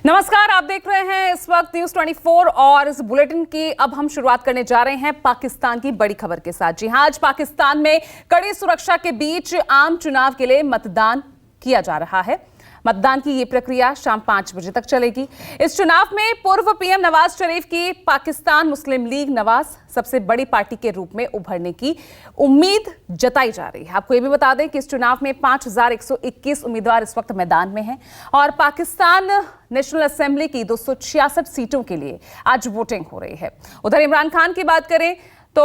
नमस्कार, आप देख रहे हैं इस वक्त न्यूज 24 और इस बुलेटिन की अब हम शुरुआत करने जा रहे हैं पाकिस्तान की बड़ी खबर के साथ। जी हां, आज पाकिस्तान में कड़ी सुरक्षा के बीच आम चुनाव के लिए मतदान किया जा रहा है। मतदान की ये प्रक्रिया शाम 5 बजे तक चलेगी। इस चुनाव में पूर्व पीएम नवाज शरीफ की पाकिस्तान मुस्लिम लीग नवाज सबसे बड़ी पार्टी के रूप में उभरने की उम्मीद जताई जा रही है। आपको ये भी बता दें कि इस चुनाव में 5121 उम्मीदवार इस वक्त मैदान में हैं और पाकिस्तान नेशनल असेंबली की 266 सीटों के लिए आज वोटिंग हो रही है। उधर इमरान खान की बात करें तो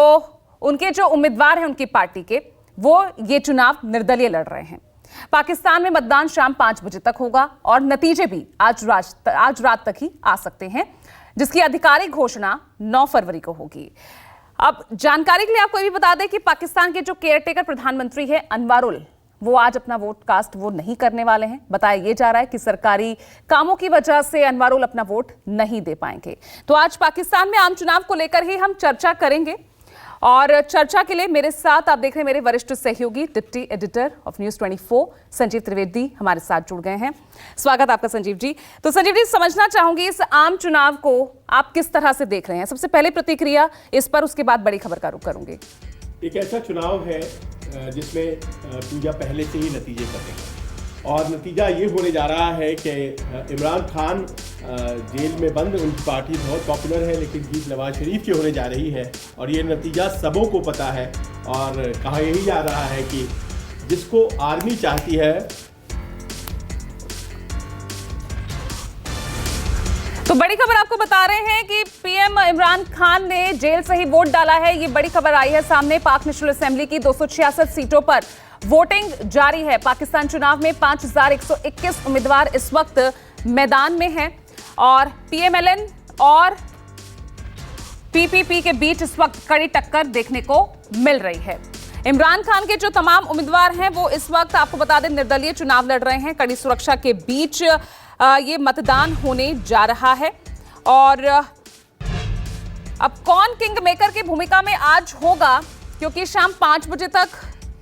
उनके जो उम्मीदवार हैं उनकी पार्टी के, वो ये चुनाव निर्दलीय लड़ रहे हैं। पाकिस्तान में मतदान शाम 5 बजे तक होगा और नतीजे भी आज रात तक ही आ सकते हैं, जिसकी आधिकारिक घोषणा 9 फरवरी को होगी। अब जानकारी के लिए आपको ये भी बता दें कि पाकिस्तान के जो केयरटेकर प्रधानमंत्री है अनवरुल, वो आज अपना वोट कास्ट वो नहीं करने वाले हैं। बताया ये जा रहा है कि सरकारी कामों की वजह से अनवरुल अपना वोट नहीं दे पाएंगे। तो आज पाकिस्तान में आम चुनाव को लेकर ही हम चर्चा करेंगे और चर्चा के लिए मेरे साथ आप देख रहे हैं मेरे वरिष्ठ सहयोगी deputy editor of news 24 Sanjeev Trivedi हमारे साथ जुड़ गए हैं। स्वागत आपका संजीव जी। तो संजीव जी, समझना चाहूंगी इस आम चुनाव को आप किस तरह से देख रहे हैं? सबसे पहले प्रतिक्रिया इस पर, उसके बाद बड़ी खबर का रुख करूंगी। एक ऐसा चुनाव है जिसमें पूजा पहले से ही नतीजे पते हैं और नतीजा ये होने जा रहा है कि इमरान खान जेल में बंद, उनकी पार्टी बहुत पॉपुलर है, लेकिन जीत नवाज शरीफ की होने जा रही है और ये नतीजा सबों को पता है। और कहा यही जा रहा है कि जिसको आर्मी चाहती है। तो बड़ी खबर आपको बता रहे हैं कि पीएम इमरान खान ने जेल से ही वोट डाला है। ये बड़ी खबर आई है सामने। पाक नेशनल असेंबली की 266 सीटों पर वोटिंग जारी है। पाकिस्तान चुनाव में 5121 उम्मीदवार इस वक्त मैदान में हैं और पीएमएलएन और पीपीपी के बीच इस वक्त कड़ी टक्कर देखने को मिल रही है। इमरान खान के जो तमाम उम्मीदवार हैं वो इस वक्त आपको बता दें निर्दलीय चुनाव लड़ रहे हैं। कड़ी सुरक्षा के बीच ये मतदान होने जा रहा है और अब कौन किंग मेकर की भूमिका में आज होगा, क्योंकि शाम 5 बजे तक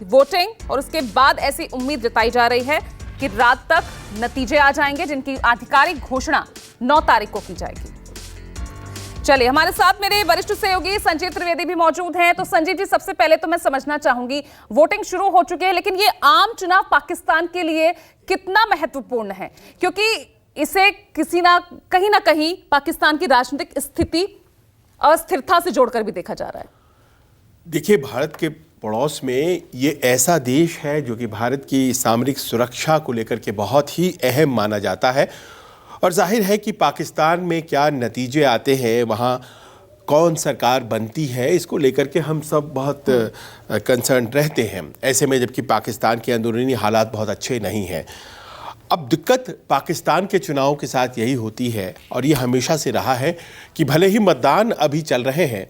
वोटिंग और उसके बाद ऐसी उम्मीद जताई जा रही है कि रात तक नतीजे आ जाएंगे, जिनकी आधिकारिक घोषणा 9 तारीख को की जाएगी। चलिए, हमारे साथ मेरे वरिष्ठ सहयोगी संजीव त्रिवेदी भी मौजूद हैं। तो संजीव जी, सबसे पहले तो मैं समझना चाहूंगी, वोटिंग शुरू हो चुकी है, लेकिन ये आम चुनाव पाकिस्तान के लिए कितना महत्वपूर्ण है? क्योंकि इसे कहीं ना कहीं पाकिस्तान की राजनीतिक स्थिति अस्थिरता से जोड़कर भी देखा जा रहा है। देखिए, भारत के पड़ोस में ये ऐसा देश है जो कि भारत की सामरिक सुरक्षा को लेकर के बहुत ही अहम माना जाता है और जाहिर है कि पाकिस्तान में क्या नतीजे आते हैं, वहाँ कौन सरकार बनती है, इसको लेकर के हम सब बहुत कंसर्न रहते हैं। ऐसे में जबकि पाकिस्तान के अंदरूनी हालात बहुत अच्छे नहीं हैं। अब दिक्कत पाकिस्तान के चुनाव के साथ यही होती है और ये हमेशा से रहा है कि भले ही मतदान अभी चल रहे हैं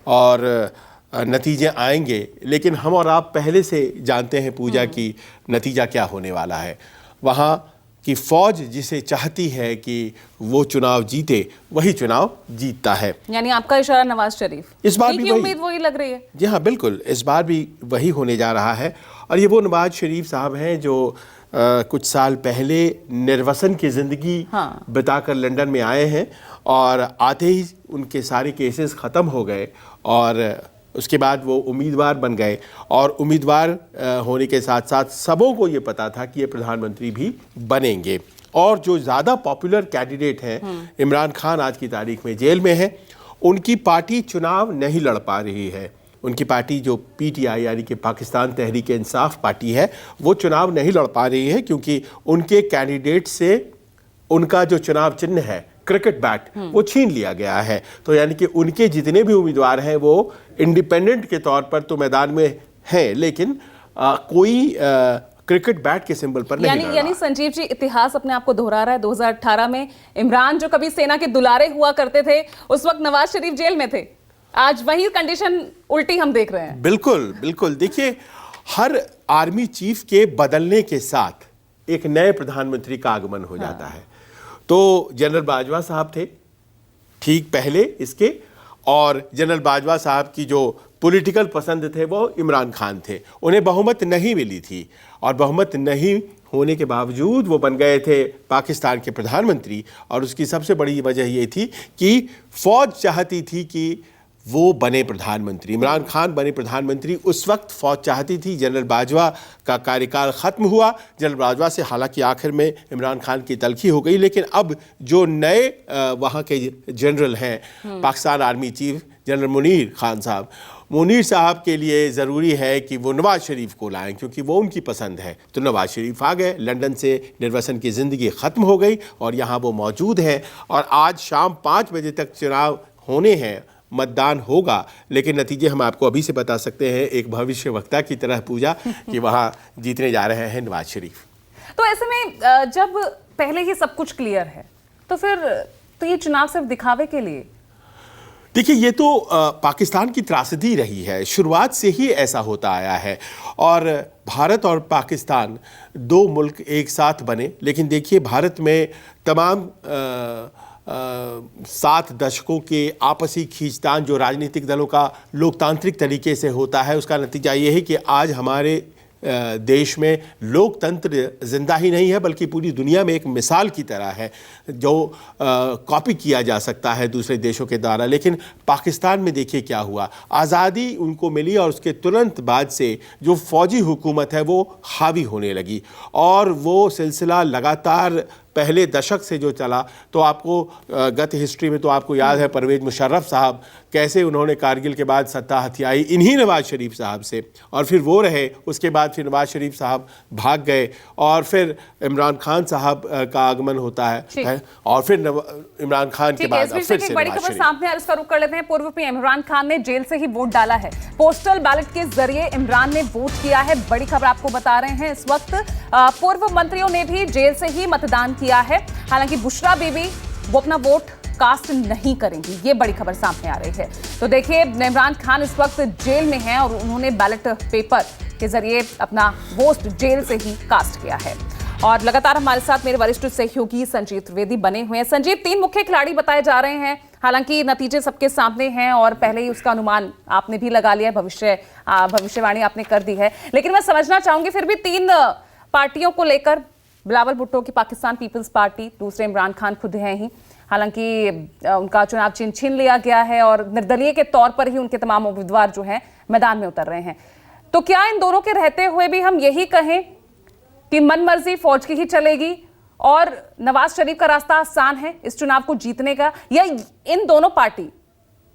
और नतीजे आएंगे, लेकिन हम और आप पहले से जानते हैं पूजा की नतीजा क्या होने वाला है। वहाँ की फौज जिसे चाहती है कि वो चुनाव जीते, वही चुनाव जीतता है। यानी आपका इशारा नवाज शरीफ, इस बार भी उम्मीद वही लग रही है। जी हाँ, बिल्कुल, इस बार भी वही होने जा रहा है। और ये वो नवाज शरीफ साहब हैं जो कुछ साल पहले निर्वसन की ज़िंदगी बिताकर लंदन में आए हैं और आते ही उनके सारे केसेस ख़त्म हो गए और उसके बाद वो उम्मीदवार बन गए और उम्मीदवार होने के साथ साथ सबों को ये पता था कि ये प्रधानमंत्री भी बनेंगे। और जो ज़्यादा पॉपुलर कैंडिडेट हैं, इमरान खान आज की तारीख में जेल में है, उनकी पार्टी चुनाव नहीं लड़ पा रही है। उनकी पार्टी जो पीटीआई यानी कि पाकिस्तान तहरीक इंसाफ पार्टी है, वो चुनाव नहीं लड़ पा रही है क्योंकि उनके कैंडिडेट से उनका जो चुनाव चिन्ह है क्रिकेट बैट, वो छीन लिया गया है। तो यानी कि उनके जितने भी उम्मीदवार हैं वो इंडिपेंडेंट के तौर पर तो मैदान में हैं, लेकिन कोई क्रिकेट बैट के सिंबल पर नहीं। यानी संजीव जी, इतिहास अपने आप को दोहरा रहा है। 2018 में इमरान जो कभी सेना के दुलारे हुआ करते थे, उस वक्त नवाज शरीफ जेल में थे। आज वही कंडीशन उल्टी हम देख रहे हैं। बिल्कुल बिल्कुल। देखिए, हर आर्मी चीफ के बदलने के साथ एक नए प्रधानमंत्री का आगमन हो जाता है। तो जनरल बाजवा साहब थे ठीक पहले इसके, और जनरल बाजवा साहब की जो पॉलिटिकल पसंद थे वो इमरान खान थे। उन्हें बहुमत नहीं मिली थी और बहुमत नहीं होने के बावजूद वो बन गए थे पाकिस्तान के प्रधानमंत्री। और उसकी सबसे बड़ी वजह ये थी कि फ़ौज चाहती थी कि वो बने प्रधानमंत्री, इमरान खान बने प्रधानमंत्री। उस वक्त फ़ौज चाहती थी। जनरल बाजवा का कार्यकाल ख़त्म हुआ। जनरल बाजवा से हालांकि आखिर में इमरान खान की तलखी हो गई, लेकिन अब जो नए वहाँ के जनरल हैं, Pakistan army chief general Munir Khan साहब, मुनीर साहब के लिए ज़रूरी है कि वो नवाज़ शरीफ को लाएं क्योंकि वो उनकी पसंद है। तो नवाज़ शरीफ आ गए। लंदन से निर्वासन की ज़िंदगी ख़त्म हो गई और यहाँ वो मौजूद हैं। और आज शाम 5 बजे तक चुनाव होने हैं, मतदान होगा, लेकिन नतीजे हम आपको अभी से बता सकते हैं एक भविष्यवक्ता की तरह पूजा कि वहाँ जीतने जा रहे हैं नवाज़ शरीफ। तो ऐसे में जब पहले ही सब कुछ क्लियर है तो फिर तो ये चुनाव सिर्फ दिखावे के लिए? देखिए, ये तो पाकिस्तान की त्रासदी रही है, शुरुआत से ही ऐसा होता आया है। और भारत और पाकिस्तान 2 मुल्क एक साथ बने, लेकिन देखिए भारत में तमाम 7 दशकों के आपसी खींचतान जो राजनीतिक दलों का लोकतांत्रिक तरीके से होता है, उसका नतीजा ये है कि आज हमारे देश में लोकतंत्र जिंदा ही नहीं है बल्कि पूरी दुनिया में एक मिसाल की तरह है जो कॉपी किया जा सकता है दूसरे देशों के द्वारा। लेकिन पाकिस्तान में देखिए क्या हुआ, आज़ादी उनको मिली और उसके तुरंत बाद से जो फौजी हुकूमत है वो हावी होने लगी और वो सिलसिला लगातार पहले दशक से जो चला। तो आपको गत हिस्ट्री में तो आपको याद है परवेज़ मुशर्रफ साहब कैसे उन्होंने कारगिल के बाद सत्ता हथियाई इन्हीं नवाज़ शरीफ साहब से, और फिर वो रहे। उसके बाद फिर नवाज़ शरीफ साहब भाग गए और फिर इमरान खान साहब का आगमन होता है और फिर इमरान खान के बाद फिर से बड़ी खबर सामने आ रही है, इसका रुख कर लेते हैं। पूर्व पीएम इमरान खान ने जेल से ही वोट डाला है। पोस्टल बैलेट के जरिए इमरान ने वोट किया है। बड़ी खबर आपको बता रहे हैं इस वक्त। पूर्व मंत्रियों ने भी जेल से ही मतदान किया है। हालांकि बुशरा बीबी वो अपना वोट कास्ट नहीं करेंगी, ये बड़ी खबर सामने आ रही है। तो देखिए इमरान खान इस वक्त जेल में हैं और उन्होंने बैलेट पेपर के जरिए अपना वोट जेल से ही कास्ट किया है। और लगातार हमारे साथ मेरे वरिष्ठ सहयोगी संजीव त्रिवेदी बने हुए हैं। संजीव, 3 मुख्य खिलाड़ी बताए जा रहे हैं, हालांकि नतीजे सबके सामने हैं और पहले ही उसका अनुमान आपने भी लगा लिया है, भविष्यवाणी आपने कर दी है। लेकिन मैं समझना चाहूंगी फिर भी 3 पार्टियों को लेकर, बिलावल भुट्टो की पाकिस्तान पीपल्स पार्टी, दूसरे इमरान खान खुद हैं ही, हालांकि उनका चुनाव चिन्ह छीन लिया गया है और निर्दलीय के तौर पर ही उनके तमाम उम्मीदवार जो हैं मैदान में उतर रहे हैं। तो क्या इन दोनों के रहते हुए भी हम यही कहें कि मनमर्जी फौज की ही चलेगी और नवाज शरीफ का रास्ता आसान है इस चुनाव को जीतने का, या इन दोनों पार्टी,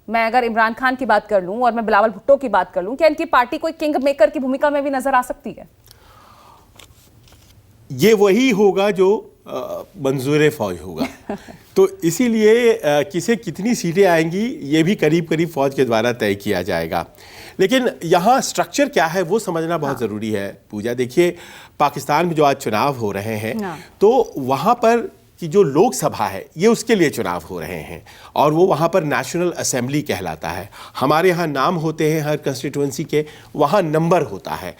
मैं अगर इमरान खान की बात कर लूं और मैं बिलावल भुट्टो की बात कर लूं, क्या इनकी पार्टी कोई किंग मेकर की भूमिका में भी नजर आ सकती है? ये वही होगा जो मंजूर फौज होगा। तो इसीलिए किसे कितनी सीटें आएंगी ये भी करीब करीब फौज के द्वारा तय किया जाएगा। लेकिन यहाँ स्ट्रक्चर क्या है वो समझना बहुत ज़रूरी है पूजा। देखिए पाकिस्तान में जो आज चुनाव हो रहे हैं तो वहाँ पर कि जो लोकसभा है ये उसके लिए चुनाव हो रहे हैं और वो वहाँ पर नेशनल असेंबली कहलाता है। हमारे यहाँ नाम होते हैं हर कंस्टिट्यूएंसी के, वहाँ नंबर होता है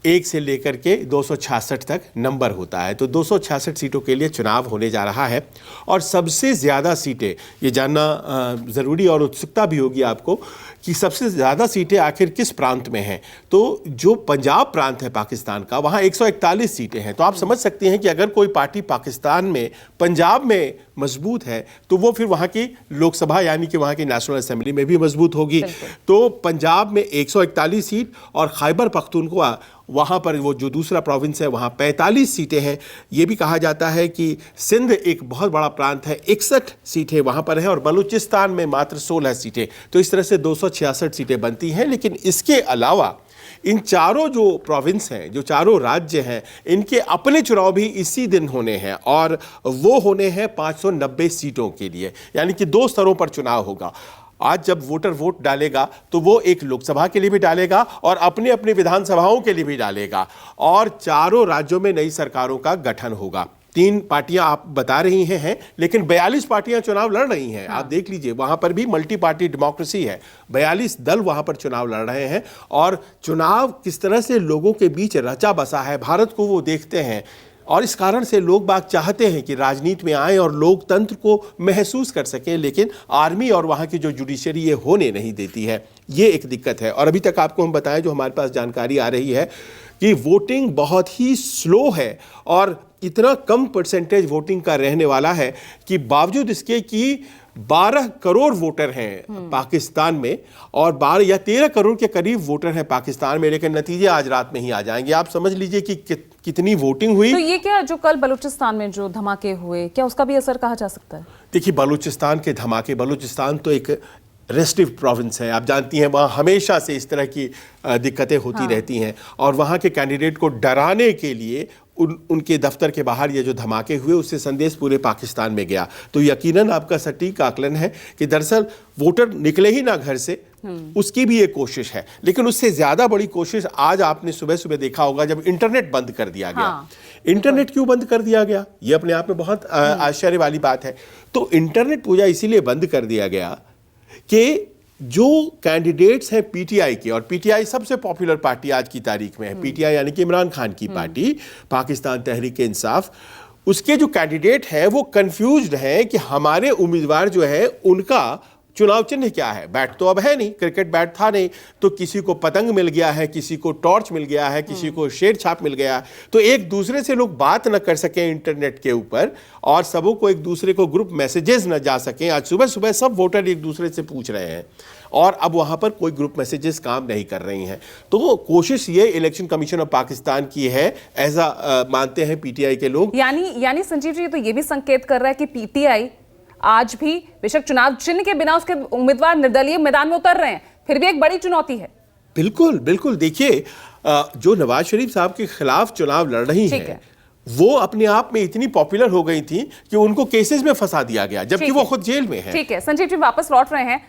1 से लेकर के 266 तक नंबर होता है। तो 266 सीटों के लिए चुनाव होने जा रहा है और सबसे ज़्यादा सीटें, ये जानना ज़रूरी और उत्सुकता भी होगी आपको कि सबसे ज़्यादा सीटें आखिर किस प्रांत में हैं। तो जो पंजाब प्रांत है पाकिस्तान का, वहाँ 141 सीटें हैं। तो आप समझ सकते हैं कि अगर कोई पार्टी पाकिस्तान में पंजाब में मजबूत है तो वो फिर वहाँ की लोकसभा यानी कि वहाँ की नेशनल असेंबली में भी मजबूत होगी। तो पंजाब में 141 सीट और खैबर पख्तूनख्वा वहाँ पर वो जो दूसरा प्रोविंस है वहाँ 45 सीटें हैं। ये भी कहा जाता है कि सिंध एक बहुत बड़ा प्रांत है, 61 सीटें वहाँ पर हैं और बलूचिस्तान में मात्र 16 सीटें। तो इस तरह से 266 सीटें बनती हैं। लेकिन इसके अलावा इन चारों जो प्रोविंस हैं, जो चारों राज्य हैं, इनके अपने चुनाव भी इसी दिन होने हैं और वो होने हैं 590 सीटों के लिए, यानी कि 2 स्तरों पर चुनाव होगा। आज जब वोटर वोट डालेगा तो वो एक लोकसभा के लिए भी डालेगा और अपने अपने विधानसभाओं के लिए भी डालेगा और चारों राज्यों में नई सरकारों का गठन होगा। 3 पार्टियां आप बता रही हैं लेकिन 42 पार्टियां चुनाव लड़ रही हैं। आप देख लीजिए वहां पर भी मल्टी पार्टी डेमोक्रेसी है, 42 दल वहां पर चुनाव लड़ रहे हैं और चुनाव किस तरह से लोगों के बीच रचा बसा है, भारत को वो देखते हैं। और इस कारण से लोग बाग चाहते हैं कि राजनीति में आए और लोकतंत्र को महसूस कर सकें, लेकिन आर्मी और वहाँ की जो जुडिशरी ये होने नहीं देती है। ये एक दिक्कत है। और अभी तक आपको हम बताएं, जो हमारे पास जानकारी आ रही है कि वोटिंग बहुत ही स्लो है और इतना कम परसेंटेज वोटिंग का रहने वाला है कि बावजूद इसके कि 12 करोड़ वोटर हैं पाकिस्तान में और 12 या 13 करोड़ के करीब वोटर हैं पाकिस्तान में, लेकिन नतीजे आज रात में ही आ जाएंगे। आप समझ लीजिए कि कितनी वोटिंग हुई। तो ये क्या जो कल बलूचिस्तान में जो धमाके हुए, क्या उसका भी असर कहा जा सकता है? देखिए, बलूचिस्तान के धमाके, बलूचिस्तान तो एक रेस्टिव प्रोविंस है, आप जानती हैं, वहाँ हमेशा से इस तरह की दिक्कतें होती रहती हैं और वहाँ के कैंडिडेट को डराने के लिए उनके दफ्तर के बाहर ये जो धमाके हुए, उससे संदेश पूरे पाकिस्तान में गया। तो यकीनन आपका सटीक आकलन है कि दरअसल वोटर निकले ही ना घर से, उसकी भी एक कोशिश है। लेकिन उससे ज़्यादा बड़ी कोशिश आज आपने सुबह सुबह देखा होगा जब इंटरनेट बंद कर दिया गया। इंटरनेट क्यों बंद कर दिया गया, ये अपने आप में बहुत आश्चर्य वाली बात है। तो इंटरनेट पूजा इसीलिए बंद कर दिया गया कि जो कैंडिडेट्स हैं पीटीआई के, और पीटीआई सबसे पॉपुलर पार्टी आज की तारीख में है, पीटीआई यानी कि इमरान खान की पार्टी, पाकिस्तान तहरीक इंसाफ, उसके जो कैंडिडेट हैं वो कंफ्यूज्ड हैं कि हमारे उम्मीदवार जो है उनका चुनाव चिन्ह क्या है। बैट तो अब है नहीं, क्रिकेट बैट था नहीं, तो किसी को पतंग मिल गया है, किसी को टॉर्च मिल गया है, किसी को शेर छाप मिल गया है। तो एक दूसरे से लोग बात न कर सकें इंटरनेट के ऊपर और सबों को एक दूसरे को ग्रुप मैसेजेस न जा सकें। आज सुबह सुबह सब वोटर एक दूसरे से पूछ रहे हैं और अब वहां पर कोई ग्रुप मैसेजेस काम नहीं कर रही हैं। तो कोशिश ये इलेक्शन कमीशन ऑफ पाकिस्तान की है, ऐसा मानते हैं पीटीआई के लोग। यानी संजीव जी, तो ये भी संकेत कर रहा है कि पीटीआई आज भी बेशक चुनाव चिन्ह के बिना उसके उम्मीदवार निर्दलीय मैदान में उतर रहे हैं, फिर भी एक बड़ी चुनौती है। बिल्कुल बिल्कुल। देखिए, जो नवाज शरीफ साहब के खिलाफ चुनाव लड़ रही हैं, वो अपने आप में इतनी पॉपुलर हो गई थी कि उनको केसेस में फंसा दिया गया, जबकि वो खुद जेल में है। ठीक है संजीव जी, वापस लौट रहे हैं।